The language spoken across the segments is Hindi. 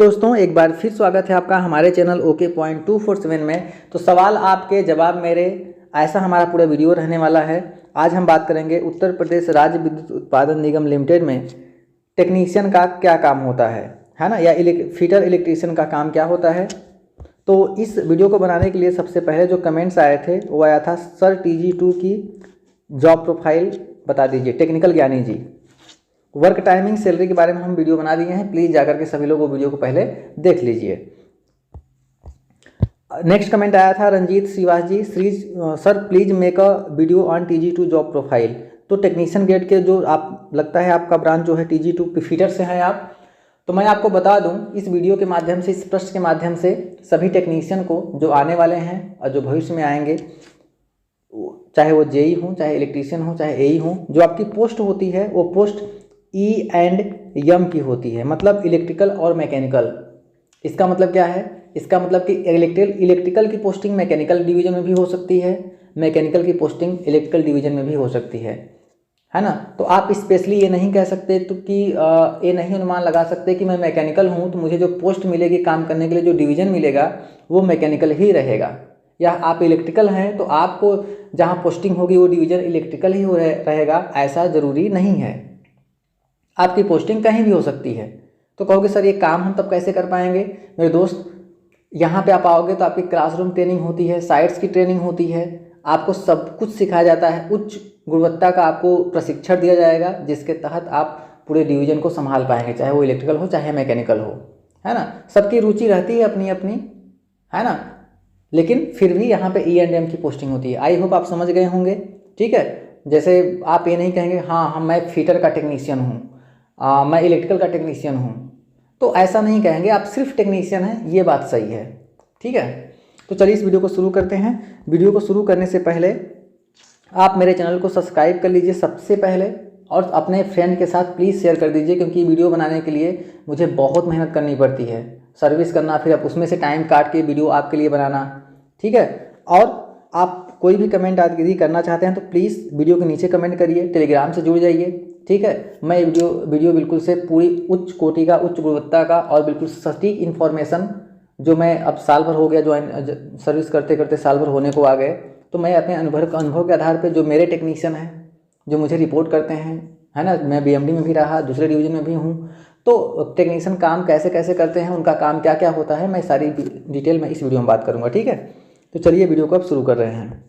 दोस्तों एक बार फिर स्वागत है आपका हमारे चैनल ओके पॉइंट 247 में। तो सवाल आपके जवाब मेरे, ऐसा हमारा पूरा वीडियो रहने वाला है। आज हम बात करेंगे उत्तर प्रदेश राज्य विद्युत उत्पादन निगम लिमिटेड में टेक्नीशियन का क्या काम होता है ना, या फीटर इलेक्ट्रीशियन का काम क्या होता है। तो इस वीडियो को बनाने के लिए सबसे पहले जो कमेंट्स आए थे वो आया था, सर TG2 की जॉब प्रोफाइल बता दीजिए, टेक्निकल ज्ञानी जी। वर्क टाइमिंग सैलरी के बारे में हम वीडियो बना दिए हैं, प्लीज़ जाकर के सभी लोग वो वीडियो को पहले देख लीजिए। नेक्स्ट कमेंट आया था Ranjeet Shrivas ji, sir please make a video on TG2 job profile. तो टेक्नीशियन ग्रेड के जो आप लगता है आपका ब्रांच जो है TG2 फीटर से है आप, तो मैं आपको बता दूं इस वीडियो के माध्यम से, इस प्रश्न के माध्यम से सभी टेक्नीशियन को जो आने वाले हैं और जो भविष्य में आएंगे, चाहे वो JE हो, चाहे इलेक्ट्रीशियन हो, चाहे AE हो, जो आपकी पोस्ट होती है वो पोस्ट E&M की होती है, मतलब इलेक्ट्रिकल और मैकेनिकल। इसका मतलब क्या है? इसका मतलब कि इलेक्ट्रिकल की पोस्टिंग मैकेनिकल डिवीजन में भी हो सकती है, मैकेनिकल की पोस्टिंग इलेक्ट्रिकल डिवीजन में भी हो सकती है ना। तो आप स्पेशली ये नहीं कह सकते तो कि ये नहीं अनुमान लगा सकते कि मैं मैकेनिकल हूँ तो मुझे जो पोस्ट मिलेगी काम करने के लिए, जो डिवीजन मिलेगा वो मैकेनिकल ही रहेगा, या आप इलेक्ट्रिकल हैं तो आपको जहाँ पोस्टिंग होगी वो डिवीजन इलेक्ट्रिकल ही रहेगा, ऐसा ज़रूरी नहीं है। आपकी पोस्टिंग कहीं भी हो सकती है। तो कहोगे सर ये काम हम तब कैसे कर पाएंगे? मेरे दोस्त, यहाँ पे आप आओगे तो आपकी क्लासरूम ट्रेनिंग होती है, साइट्स की ट्रेनिंग होती है, आपको सब कुछ सिखाया जाता है, उच्च गुणवत्ता का आपको प्रशिक्षण दिया जाएगा, जिसके तहत आप पूरे डिवीजन को संभाल पाएंगे, चाहे वो इलेक्ट्रिकल हो चाहे मैकेनिकल हो, है ना। सबकी रुचि रहती है अपनी अपनी, है ना, लेकिन फिर भी यहाँ पे E&M की पोस्टिंग होती है। आई होप आप समझ गए होंगे, ठीक है। जैसे आप ये नहीं कहेंगे हाँ मैं फीटर का टेक्नीशियन हूँ, मैं इलेक्ट्रिकल का टेक्नीशियन हूँ, तो ऐसा नहीं कहेंगे, आप सिर्फ टेक्नीशियन हैं, ये बात सही है, ठीक है। तो चलिए इस वीडियो को शुरू करते हैं। वीडियो को शुरू करने से पहले आप मेरे चैनल को सब्सक्राइब कर लीजिए सबसे पहले, और अपने फ्रेंड के साथ प्लीज़ शेयर कर दीजिए, क्योंकि वीडियो बनाने के लिए मुझे बहुत मेहनत करनी पड़ती है, सर्विस करना, फिर अब उसमें से टाइम काट के वीडियो आपके लिए बनाना, ठीक है। और आप कोई भी कमेंट यदि करना चाहते हैं तो प्लीज़ वीडियो के नीचे कमेंट करिए, टेलीग्राम से जुड़ जाइए, ठीक है। मैं वीडियो बिल्कुल से पूरी उच्च कोटि का, उच्च गुणवत्ता का और बिल्कुल सटीक इन्फॉर्मेशन, जो मैं अब साल भर हो गया ज्वाइन सर्विस करते करते साल भर होने को आ गए, तो मैं अपने अनुभव के आधार पे जो मेरे टेक्नीशियन हैं जो मुझे रिपोर्ट करते हैं, है ना, मैं BMD में भी रहा, दूसरे डिवीजन में भी हूँ, तो टेक्नीशियन काम कैसे कैसे करते हैं, उनका काम क्या क्या होता है, मैं सारी डिटेल में इस वीडियो में बात करूँगा, ठीक है। तो चलिए वीडियो को अब शुरू कर रहे हैं।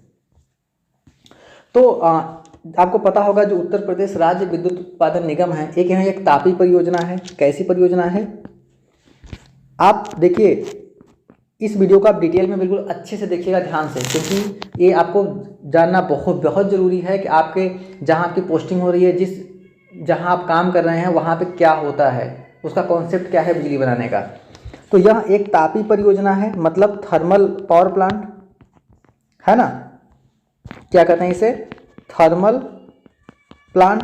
तो आपको पता होगा जो उत्तर प्रदेश राज्य विद्युत उत्पादन निगम है, एक तापी परियोजना है। कैसी परियोजना है? आप देखिए इस वीडियो को, आप डिटेल में बिल्कुल अच्छे से देखिएगा ध्यान से, क्योंकि ये आपको जानना बहुत बहुत ज़रूरी है कि आपके जहाँ आपकी पोस्टिंग हो रही है, जहाँ आप काम कर रहे हैं वहाँ पे क्या होता है, उसका कॉन्सेप्ट क्या है बिजली बनाने का। तो यह एक तापी परियोजना है, मतलब थर्मल पावर प्लांट, है ना। क्या कहते हैं इसे? Thermal plant.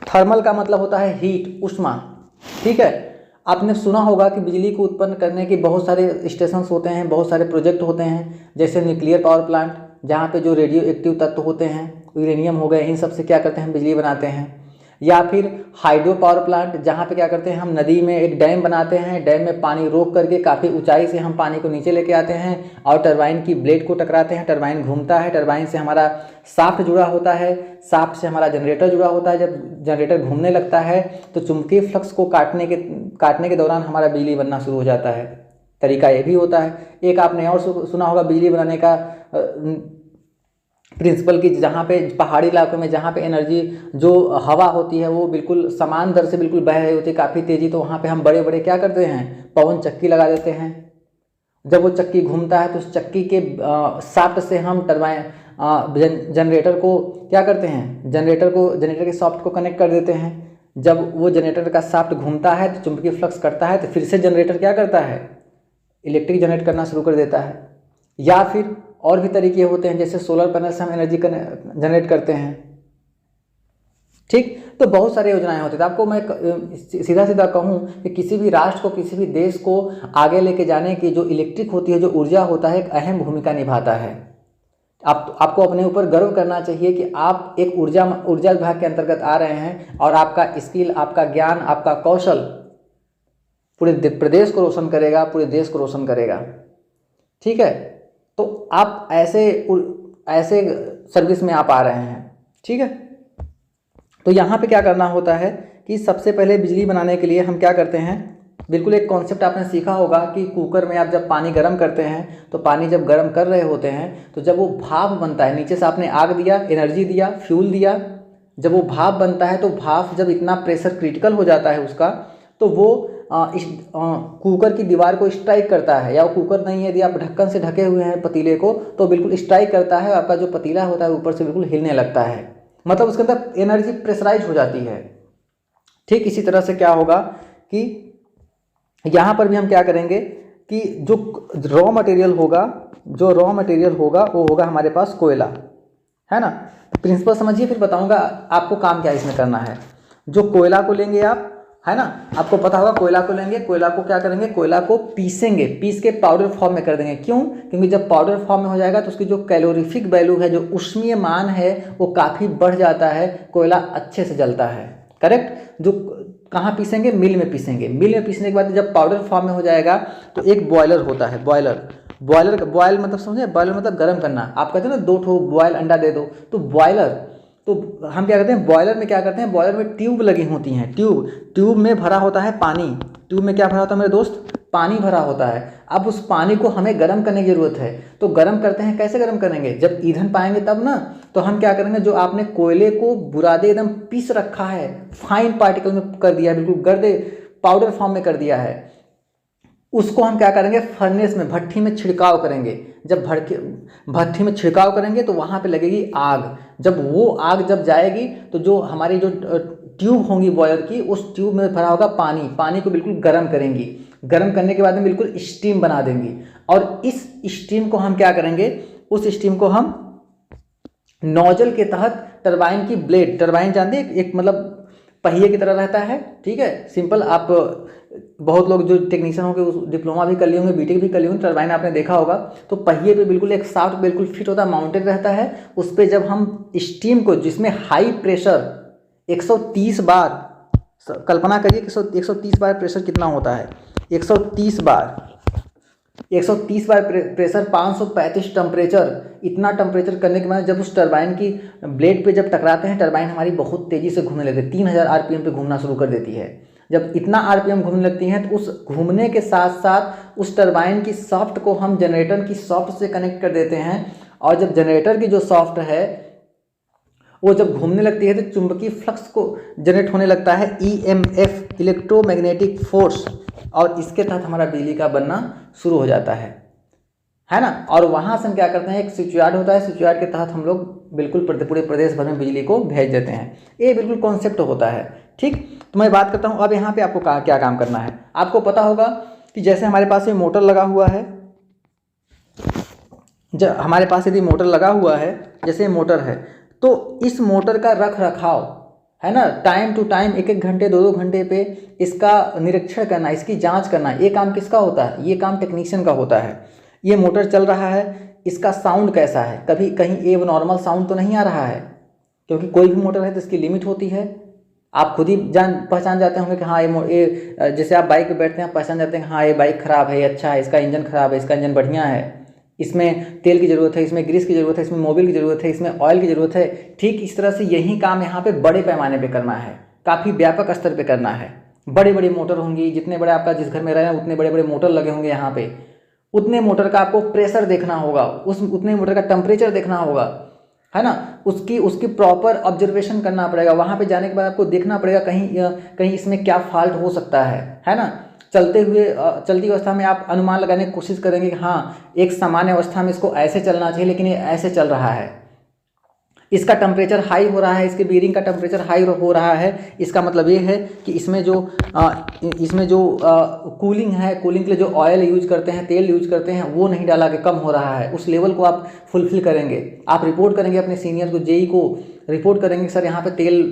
थर्मल का मतलब होता है हीट, उष्मा, ठीक है। आपने सुना होगा कि बिजली को उत्पन्न करने के बहुत सारे स्टेशंस होते हैं, बहुत सारे प्रोजेक्ट होते हैं, जैसे न्यूक्लियर पावर प्लांट, जहाँ पे जो रेडियो एक्टिव तत्व होते हैं, यूरेनियम हो गए, इन सब से क्या करते हैं, बिजली बनाते हैं। या फिर हाइड्रो पावर प्लांट, जहाँ पे क्या करते हैं, हम नदी में एक डैम बनाते हैं, डैम में पानी रोक करके काफ़ी ऊंचाई से हम पानी को नीचे लेके आते हैं और टरबाइन की ब्लेड को टकराते हैं, टरबाइन घूमता है, टरबाइन से हमारा शाफ्ट जुड़ा होता है, शाफ्ट से हमारा जनरेटर जुड़ा होता है। जब जनरेटर घूमने लगता है तो चुंबकीय फ्लक्स को काटने के दौरान हमारा बिजली बनना शुरू हो जाता है। तरीका ये भी होता है। एक आपने और सुना होगा बिजली बनाने का प्रिंसिपल की, जहाँ पे पहाड़ी इलाकों में जहाँ पे एनर्जी, जो हवा होती है वो बिल्कुल समान दर से बिल्कुल बह रही होती है, काफ़ी तेज़ी, तो वहाँ पे हम बड़े बड़े क्या करते हैं, पवन चक्की लगा देते हैं। जब वो चक्की घूमता है तो उस चक्की के शाफ्ट से हम जनरेटर को क्या करते हैं, जनरेटर के शाफ्ट को कनेक्ट कर देते हैं। जब वो जनरेटर का शाफ्ट घूमता है तो चुंबकीय फ्लक्स करता है, तो फिर से जनरेटर क्या करता है, इलेक्ट्रिक जनरेट करना शुरू कर देता है। या फिर और भी तरीके होते हैं, जैसे सोलर पैनल से हम एनर्जी जनरेट करते हैं, ठीक। तो बहुत सारी योजनाएं होती हैं। तो आपको मैं सीधा सीधा कहूँ कि किसी भी राष्ट्र को, किसी भी देश को आगे लेके जाने की जो इलेक्ट्रिक होती है, जो ऊर्जा होता है, एक अहम भूमिका निभाता है। आपको अपने ऊपर गर्व करना चाहिए कि आप एक ऊर्जा विभाग के अंतर्गत आ रहे हैं, और आपका स्किल, आपका ज्ञान, आपका कौशल पूरे प्रदेश को रोशन करेगा, पूरे देश को रोशन करेगा। ठीक है, तो आप ऐसे सर्विस में आप आ रहे हैं। ठीक है, तो यहाँ पे क्या करना होता है कि सबसे पहले बिजली बनाने के लिए हम क्या करते हैं, बिल्कुल एक कॉन्सेप्ट आपने सीखा होगा कि कुकर में आप जब पानी गर्म करते हैं तो पानी जब गर्म कर रहे होते हैं तो जब वो भाप बनता है, नीचे से आपने आग दिया, एनर्जी दिया, फ्यूल दिया, जब वो भाप बनता है तो भाप जब इतना प्रेशर क्रिटिकल हो जाता है उसका, तो वो कुकर की दीवार को स्ट्राइक करता है, या वो कुकर नहीं है यदि आप ढक्कन से ढके हुए हैं पतीले को, तो बिल्कुल स्ट्राइक करता है, आपका जो पतीला होता है ऊपर से बिल्कुल हिलने लगता है, मतलब उसके अंदर एनर्जी प्रेशराइज हो जाती है। ठीक इसी तरह से क्या होगा कि यहाँ पर भी हम क्या करेंगे कि जो रॉ मटेरियल होगा वो होगा हमारे पास कोयला, है ना। प्रिंसिपल समझिए, फिर बताऊंगा आपको काम क्या इसमें करना है। जो कोयला को लेंगे आप, है ना, आपको पता होगा कोयला को लेंगे, कोयला को क्या करेंगे, कोयला को पीसेंगे, पीस के पाउडर फॉर्म में कर देंगे। क्यों? क्योंकि जब पाउडर फॉर्म में हो जाएगा तो उसकी जो कैलोरीफिक वैल्यू है, जो ऊष्मीय मान है, वो काफ़ी बढ़ जाता है, कोयला अच्छे से जलता है। करेक्ट। जो कहाँ पीसेंगे? मिल में पीसेंगे। मिल में पीसने के बाद जब पाउडर फॉर्म में हो जाएगा तो एक बॉयलर होता है, बॉयल मतलब समझे, बॉयलर मतलब गर्म करना। आप कहते हैं ना 2 ठो बॉयल अंडा दे दो, तो बॉयलर, तो हम क्या करते हैं बॉयलर में, क्या करते हैं बॉयलर में ट्यूब लगी होती हैं, ट्यूब में भरा होता है पानी। ट्यूब में क्या भरा होता है मेरे दोस्त? पानी भरा होता है। अब उस पानी को हमें गर्म करने की ज़रूरत है, तो गर्म करते हैं, कैसे गर्म करेंगे? जब ईंधन पाएंगे तब ना। तो हम क्या करेंगे, जो आपने कोयले को बुरादे एकदम पीस रखा है, फाइन पार्टिकल में कर दिया है, बिल्कुल गर्दे पाउडर फॉर्म में कर दिया है, उसको हम क्या करेंगे, फर्नेस में, भट्ठी में छिड़काव करेंगे। जब भट्ठी में छिड़काव करेंगे तो वहाँ पे लगेगी आग। जब वो आग जब जाएगी तो जो हमारी जो ट्यूब होंगी बॉयलर की, उस ट्यूब में भरा होगा पानी को बिल्कुल गर्म करेंगी। गर्म करने के बाद में बिल्कुल स्टीम बना देंगी, और इस स्टीम को हम क्या करेंगे, उस स्टीम को हम नोजल के तहत टरबाइन की ब्लेड, टरबाइन जानते हैं, एक मतलब पहिए की तरह रहता है। ठीक है, सिंपल। आप बहुत लोग जो टेक्नीशियन होंगे उस डिप्लोमा भी कर लिए होंगे, बीटेक भी कर लिए होंगे, टरबाइन आपने देखा होगा। तो पहिए पे बिल्कुल एक शाफ्ट बिल्कुल फिट होता है, माउंटेड रहता है। उस पर जब हम स्टीम को, जिसमें हाई प्रेशर 130 बार, कल्पना करिए कि 130 बार प्रेशर कितना होता है, 130 बार प्रेशर, 535 टेम्परेचर, इतना टेम्परेचर करने के बाद जब उस टरबाइन की ब्लेड पे जब टकराते हैं, टरबाइन हमारी बहुत तेज़ी से घूमने लगती है, 3000 आरपीएम पे घूमना शुरू कर देती है। जब इतना आरपीएम घूमने लगती हैं तो उस घूमने के साथ साथ उस टरबाइन की सॉफ्ट को हम जनरेटर की सॉफ्ट से कनेक्ट कर देते हैं, और जब जनरेटर की जो सॉफ्ट है वो जब घूमने लगती है तो चुंबकीय फ्लक्स को जनरेट होने लगता है, ईएमएफ, इलेक्ट्रोमैग्नेटिक फोर्स, और इसके तहत हमारा बिजली का बनना शुरू हो जाता है ना। और वहाँ से हम क्या करते हैं, एक स्विच यार्ड होता है, स्विच यार्ड के तहत हम लोग बिल्कुल पूरे प्रदेश भर में बिजली को भेज देते हैं। ये बिल्कुल कॉन्सेप्ट होता है। ठीक, तो मैं बात करता हूँ अब यहाँ पे आपको क्या काम करना है। आपको पता होगा कि जैसे हमारे पास ये मोटर लगा हुआ है, जब हमारे पास यदि मोटर लगा हुआ है, जैसे मोटर है, तो इस मोटर का रख रखाव है ना, टाइम टू टाइम, 1-1 घंटे 2-2 घंटे पे इसका निरीक्षण करना, इसकी जांच करना, ये काम किसका होता है? ये काम टेक्नीशियन का होता है। ये मोटर चल रहा है, इसका साउंड कैसा है, कभी कहीं ए नॉर्मल साउंड तो नहीं आ रहा है, क्योंकि कोई भी मोटर है तो इसकी लिमिट होती है। आप खुद ही पहचान जाते होंगे कि हाँ ये जैसे आप बाइक पे बैठते हैं, आप पहचान जाते हैं हाँ ये बाइक ख़राब है, अच्छा है, इसका इंजन ख़राब है, इसका इंजन बढ़िया है, इसमें तेल की ज़रूरत है, इसमें ग्रीस की ज़रूरत है, इसमें मोबिल की ज़रूरत है, इसमें ऑयल की ज़रूरत है। ठीक इस तरह से यही काम यहाँ पे बड़े पैमाने पे करना है, काफ़ी व्यापक स्तर पे करना है। बड़ी बड़ी मोटर होंगी, जितने बड़े आपका जिस घर में रहे उतने बड़े बड़े मोटर लगे होंगे यहाँ पे, उतने मोटर का आपको प्रेशर देखना होगा, उतने मोटर का टेम्परेचर देखना होगा, है ना। उसकी प्रॉपर ऑब्जर्वेशन करना पड़ेगा। वहाँ पे जाने के बाद आपको देखना पड़ेगा कहीं इसमें क्या फॉल्ट हो सकता है ना। चलती अवस्था में आप अनुमान लगाने की कोशिश करेंगे कि हाँ एक सामान्य अवस्था में इसको ऐसे चलना चाहिए, लेकिन ये ऐसे चल रहा है, इसका टेम्परेचर हाई हो रहा है, इसके बीयरिंग का टेम्परेचर हाई हो रहा है। इसका मतलब ये है कि इसमें जो कूलिंग है, कूलिंग के लिए जो ऑयल यूज करते हैं, तेल यूज करते हैं, वो नहीं डाला के कम हो रहा है। उस लेवल को आप फुलफिल करेंगे, आप रिपोर्ट करेंगे अपने सीनियर को, जेई को रिपोर्ट करेंगे, सर यहाँ पे तेल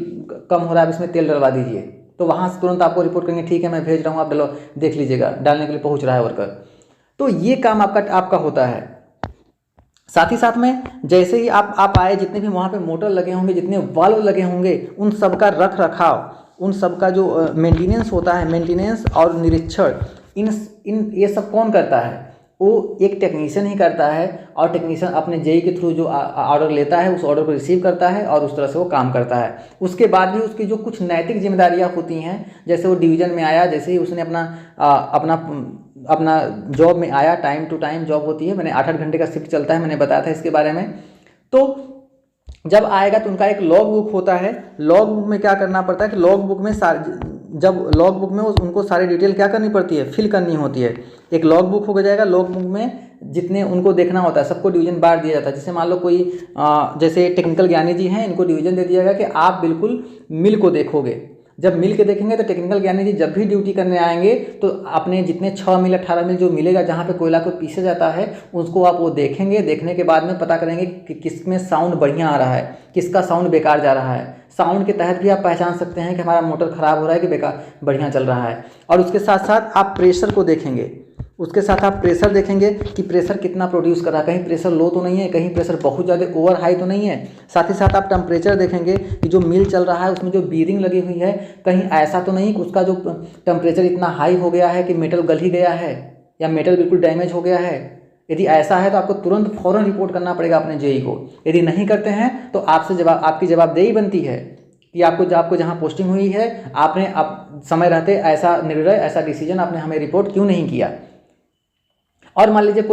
कम हो रहा है, इसमें तेल डलवा दीजिए। तो वहाँ से तुरंत आपको रिपोर्ट करेंगे, ठीक है मैं भेज रहा हूँ, आप देख लीजिएगा, डालने के लिए पहुँच रहा है वर्कर। तो ये काम आपका होता है। साथ ही साथ में जैसे ही आप आए, जितने भी वहाँ पे मोटर लगे होंगे, जितने वाल्व लगे होंगे, उन सब का रख रखाव उन सब का जो मेंटेनेंस होता है, मेंटेनेंस और निरीक्षण, इन ये सब कौन करता है? वो एक टेक्नीशियन ही करता है। और टेक्नीशियन अपने जेई के थ्रू जो ऑर्डर लेता है उस ऑर्डर को रिसीव करता है और उस तरह से वो काम करता है। उसके बाद भी उसकी जो कुछ नैतिक जिम्मेदारियाँ होती हैं, जैसे वो डिवीज़न में आया, जैसे ही उसने अपना जॉब में आया, टाइम टू टाइम जॉब होती है, मैंने 8-8 घंटे का शिफ्ट चलता है, मैंने बताया था इसके बारे में। तो जब आएगा तो उनका एक लॉग बुक होता है। लॉग बुक में क्या करना पड़ता है कि लॉग बुक में जब लॉग बुक में उनको सारी डिटेल क्या करनी पड़ती है, फिल करनी होती है। एक लॉग बुक हो जाएगा, लॉग बुक में जितने उनको देखना होता है सबको डिवीजन बांट दिया जाता है। जैसे मान लो कोई जैसे टेक्निकल ज्ञानी जी हैं, इनको डिवीजन दे दिया गया कि आप बिल्कुल मिल को देखोगे। जब मिल के देखेंगे तो टेक्निकल ज्ञानी जी जब भी ड्यूटी करने आएंगे तो अपने जितने 6 मिल 18 मिल जो मिलेगा जहाँ पे कोयला को पीसा जाता है उसको आप वो देखेंगे। देखने के बाद में पता करेंगे कि किसमें साउंड बढ़िया आ रहा है, किसका साउंड बेकार जा रहा है। साउंड के तहत भी आप पहचान सकते हैं कि हमारा मोटर ख़राब हो रहा है कि बेकार बढ़िया चल रहा है। और उसके साथ साथ आप प्रेशर को देखेंगे, उसके साथ आप प्रेशर देखेंगे कि प्रेशर कितना प्रोड्यूस कर रहा है, कहीं प्रेशर लो तो नहीं है, कहीं प्रेशर बहुत ज़्यादा ओवर हाई तो नहीं है। साथ ही साथ आप टेम्परेचर देखेंगे कि जो मिल चल रहा है उसमें जो बीरिंग लगी हुई है कहीं ऐसा तो नहीं कि उसका जो टेम्परेचर इतना हाई हो गया है कि मेटल गल ही गया है या मेटल बिल्कुल डैमेज हो गया है। यदि ऐसा है तो आपको तुरंत फ़ौरन रिपोर्ट करना पड़ेगा अपने जेई को। यदि नहीं करते हैं तो आपकी जवाबदेही बनती है कि आपको जहाँ पोस्टिंग हुई है आपने समय रहते ऐसा निर्णय, ऐसा डिसीजन आपने हमें रिपोर्ट क्यों नहीं किया। और मान लीजिए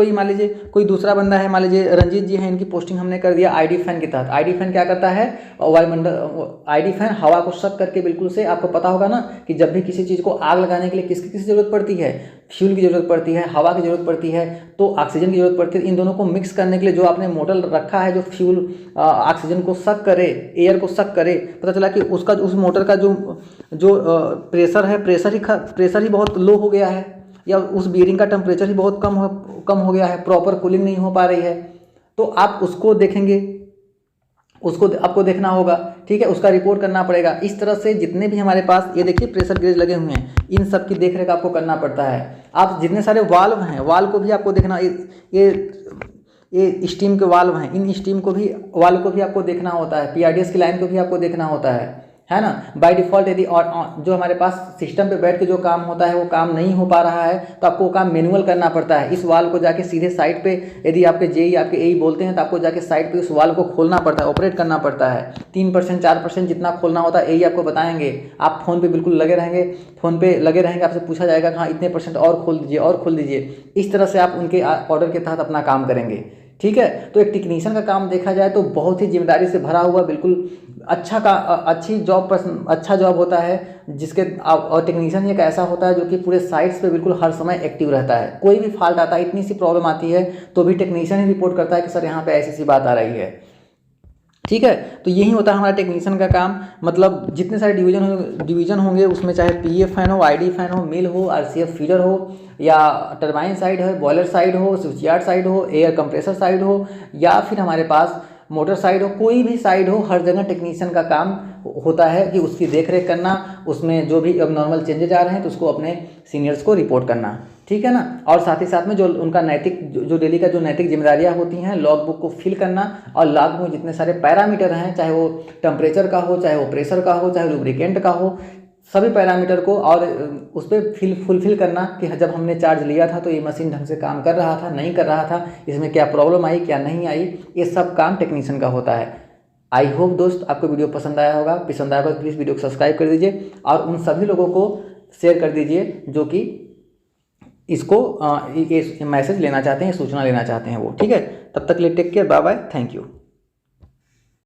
कोई दूसरा बंदा है, मान लीजिए रंजीत जी हैं, इनकी पोस्टिंग हमने कर दिया आईडी फैन के तहत। आईडी फैन क्या करता है, वायुमंडल, आईडी फैन हवा को सक करके, बिल्कुल से आपको पता होगा ना कि जब भी किसी चीज़ को आग लगाने के लिए किसकी ज़रूरत पड़ती है, फ्यूल की ज़रूरत पड़ती है, हवा की ज़रूरत पड़ती है, तो ऑक्सीजन की ज़रूरत पड़ती है। इन दोनों को मिक्स करने के लिए जो आपने मोटर रखा है जो फ्यूल ऑक्सीजन को सक करे, एयर को सक करे, पता चला कि उस मोटर का जो प्रेशर है, प्रेशर ही बहुत लो हो गया है या उस बीयरिंग का टेम्परेचर ही बहुत कम हो गया है, प्रॉपर कूलिंग नहीं हो पा रही है, तो आप उसको देखेंगे, उसको आपको देखना होगा, ठीक है, उसका रिपोर्ट करना पड़ेगा। इस तरह से जितने भी हमारे पास ये देखिए प्रेशर गेज लगे हुए हैं, इन सब की देखरेख आपको करना पड़ता है। आप जितने सारे वाल्व हैं, वाल्व को भी आपको देखना, ये स्टीम के वाल्व हैं, इन स्टीम को भी वाल्व को भी आपको देखना होता है, पीआरडीएस की लाइन को भी आपको देखना होता है ना। बाय डिफ़ॉल्ट यदि और जो हमारे पास सिस्टम पे बैठ के जो काम होता है वो काम नहीं हो पा रहा है तो आपको वो काम मैनुअल करना पड़ता है। इस वाल्व को जाके सीधे साइट पे, यदि आपके जेई आपके एई बोलते हैं तो आपको जाके साइट पे उस वाल्व को खोलना पड़ता है, ऑपरेट करना पड़ता है। 3% 4% जितना खोलना होता है एई आपको बताएंगे। आप फ़ोन पे बिल्कुल लगे रहेंगे, आपसे पूछा जाएगा हाँ इतने % और खोल दीजिए। इस तरह से आप उनके ऑर्डर के तहत अपना काम करेंगे, ठीक है। तो एक टेक्नीशियन का काम देखा जाए तो बहुत ही जिम्मेदारी से भरा हुआ, बिल्कुल अच्छा जॉब होता है जिसके और टेक्नीशियन एक ऐसा होता है जो कि पूरे साइट्स पे बिल्कुल हर समय एक्टिव रहता है। कोई भी फॉल्ट आता है, इतनी सी प्रॉब्लम आती है तो भी टेक्नीशियन ही रिपोर्ट करता है कि सर यहाँ पे ऐसी बात आ रही है, ठीक है। तो यही होता है हमारा टेक्नीशियन का काम। मतलब जितने सारे डिवीज़न होंगे उसमें चाहे पीएफ फैन हो, आईडी फैन हो, मिल हो, आरसीएफ फीडर हो, या टरबाइन साइड हो, बॉयलर साइड हो, स्विच यार्ड साइड हो, एयर कंप्रेसर साइड हो, या फिर हमारे पास मोटर साइड हो, कोई भी साइड हो, हर जगह टेक्नीशियन का काम होता है कि उसकी देखरेख करना, उसमें जो भी अब नॉर्मल चेंजेज आ रहे हैं तो उसको अपने सीनियर्स को रिपोर्ट करना, ठीक है ना। और साथ ही साथ में जो उनका जो डेली का जो नैतिक जिम्मेदारियां होती हैं, लॉग बुक को फिल करना, और लॉग बुक में जितने सारे पैरामीटर हैं, चाहे वो टेम्परेचर का हो, चाहे वो प्रेशर का हो, चाहे लुब्रिकेंट का हो, सभी पैरामीटर को और उस पर फुलफिल करना कि जब हमने चार्ज लिया था तो ये मशीन ढंग से काम कर रहा था, नहीं कर रहा था, इसमें क्या प्रॉब्लम आई, क्या नहीं आई, ये सब काम टेक्नीशियन का होता है। आई होप दोस्त आपको वीडियो पसंद आया होगा। पसंद आया होगा तो प्लीज़ वीडियो को सब्सक्राइब कर दीजिए और उन सभी लोगों को शेयर कर दीजिए जो कि इसको ये मैसेज लेना चाहते हैं, सूचना लेना चाहते हैं वो, ठीक है। तब तक के लिए take care, bye bye, thank you.